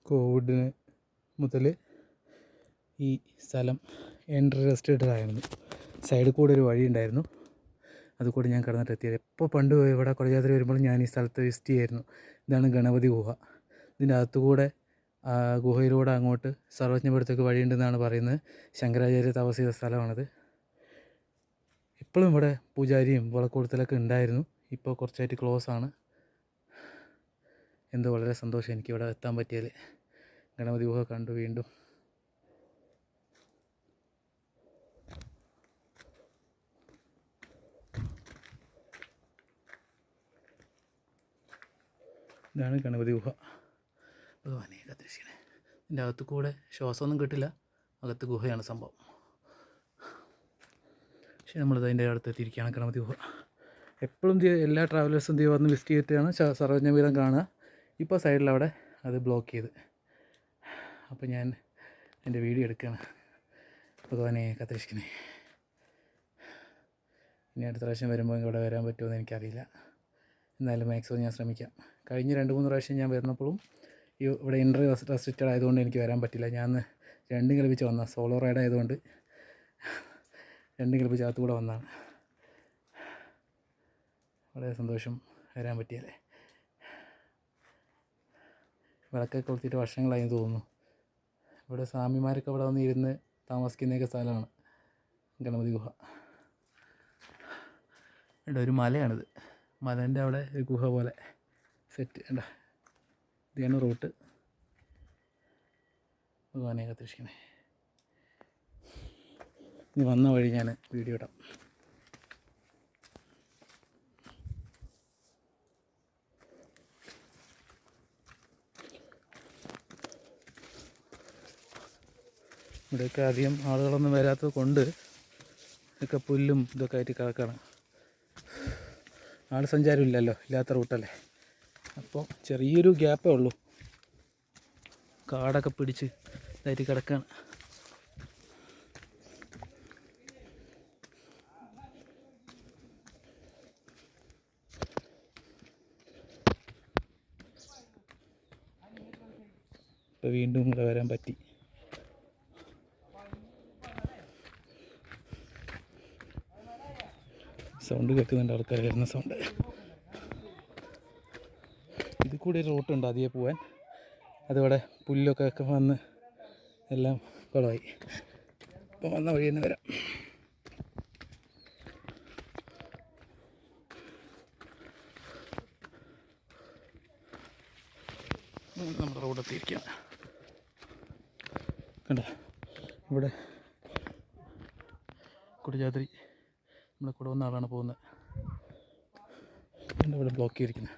കോവിഡിന് മുതൽ ഈ സ്ഥലം എൻട്രി റെസ്ട്രിക്റ്റഡ് ആയിരുന്നു. സൈഡിൽ കൂടെ ഒരു വഴി ഉണ്ടായിരുന്നു, അതുകൂടി ഞാൻ കടന്നിട്ട് എത്തിയത്. എപ്പോൾ പണ്ട് ഇവിടെ കുടജാദ്രി വരുമ്പോൾ ഞാൻ ഈ സ്ഥലത്ത് വിസിറ്റ് ചെയ്യായിരുന്നു. ഇതാണ് ഗണപതി ഗുഹ. ഇതിൻ്റെ അകത്തുകൂടെ ഗുഹയിലൂടെ അങ്ങോട്ട് സർവജ്ഞപുരത്തേക്ക് വഴിയുണ്ടെന്നാണ് പറയുന്നത്. ശങ്കരാചാര്യ തപസ് ചെയ്ത സ്ഥലമാണത്. ഇപ്പോഴും ഇവിടെ പൂജാരിയും വിളക്കൊടുത്തലൊക്കെ ഉണ്ടായിരുന്നു. ഇപ്പോൾ കുറച്ചായിട്ട് ക്ലോസ് ആണ്. എന്തോ വളരെ സന്തോഷം എനിക്കിവിടെ എത്താൻ പറ്റിയാൽ. ഗണപതി ഗുഹ കണ്ടു വീണ്ടും. ഇതാണ് ഗണപതി ഗുഹ. ഭഗവാനെ കത്തിരിക്കണേ. ഇതിൻ്റെ അകത്ത് കൂടെ ശ്വാസമൊന്നും കിട്ടില്ല, അകത്ത് ഗുഹയാണ് സംഭവം. പക്ഷേ നമ്മളിത് അതിൻ്റെ അടുത്ത് എത്തിയിരിക്കുകയാണ്. ഗണപതി ഗുഹ എപ്പോഴും എല്ലാ ട്രാവലേഴ്സും വന്ന് വിസിറ്റ് ചെയ്തിട്ടാണ് സർവജ്ഞപീഠം കാണുക. ഇപ്പോൾ സൈഡിലവിടെ അത് ബ്ലോക്ക് ചെയ്ത്. അപ്പോൾ ഞാൻ എൻ്റെ വീഡിയോ എടുക്കുകയാണ്. ഭഗവാനെ കത്തിരിക്കണേ. ഇനി അടുത്ത പ്രാവശ്യം വരുമ്പോൾ ഇവിടെ വരാൻ പറ്റുമോ എനിക്കറിയില്ല. എന്നാലും മാക്സിമം ഞാൻ ശ്രമിക്കാം. കഴിഞ്ഞ 2-3 പ്രാവശ്യം ഞാൻ വരുന്നപ്പോഴും ഇവിടെ എൻട്രി റെസ്ട്രിക്റ്റഡ് ആയതുകൊണ്ട് എനിക്ക് വരാൻ പറ്റില്ല. ഞാൻ രണ്ടും കളിപ്പിച്ച് വന്ന സോളോ റൈഡ് ആയതുകൊണ്ട് രണ്ടും കളിപ്പിച്ച് അകത്തുകൂടെ വന്നതാണ്. വളരെ സന്തോഷം വരാൻ പറ്റിയല്ലേ. വിളക്കൊക്കെ കൊളുത്തിയിട്ട് വർഷങ്ങളായി തോന്നുന്നു. ഇവിടെ സ്വാമിമാരൊക്കെ ഇവിടെ വന്ന് ഇരുന്ന് താമസിക്കുന്നതൊക്കെ സ്ഥലമാണ് ഗണപതി ഗുഹ. ഇവിടെ ഒരു മലയാണിത്. മലേൻ്റെ അവിടെ ഒരു ഗുഹ പോലെ സെറ്റ് ഉണ്ട്. ഇതാണ് റൂട്ട്. ഭഗവാനെ കത്തിരിക്കണേ. ഇനി വന്ന വഴി ഞാൻ വീഡിയോ ഇടാം. ഇവിടെയൊക്കെ അധികം ആളുകളൊന്നും വരാത്തത് കൊണ്ട് ഇതൊക്കെ പുല്ലും ഇതൊക്കെ ആയിട്ട് കിടക്കണം. ആൾ സഞ്ചാരം ഇല്ലല്ലോ, ഇല്ലാത്ത റൂട്ടല്ലേ. അപ്പോൾ ചെറിയൊരു ഗ്യാപ്പേ ഉള്ളൂ. കാടൊക്കെ പിടിച്ച് ഇതായിട്ട് കിടക്കുകയാണ്. ഇപ്പോൾ വീണ്ടും ഇവിടെ വരാൻ പറ്റി. സൗണ്ട് കേൾക്കുന്നുണ്ട്, ആൾക്കാർ വരുന്ന സൗണ്ട്. ഇതിൽ കൂടി ഒരു റൂട്ടുണ്ട് അതിയെ പോവാൻ. അതവിടെ പുല്ലൊക്കെ വന്ന് എല്ലാം കുളമായി. അപ്പോൾ വന്ന വഴി തന്നെ വരാം. നമ്മുടെ റോഡെത്തിയിരിക്കുകയാണ്. കണ്ട ഇവിടെ കുടജാദ്രി നമ്മളെ കൂടെ വന്ന ആളാണ് പോകുന്നത്. ഇവിടെ ബ്ലോക്ക് ചെയ്തിരിക്കുന്നത്.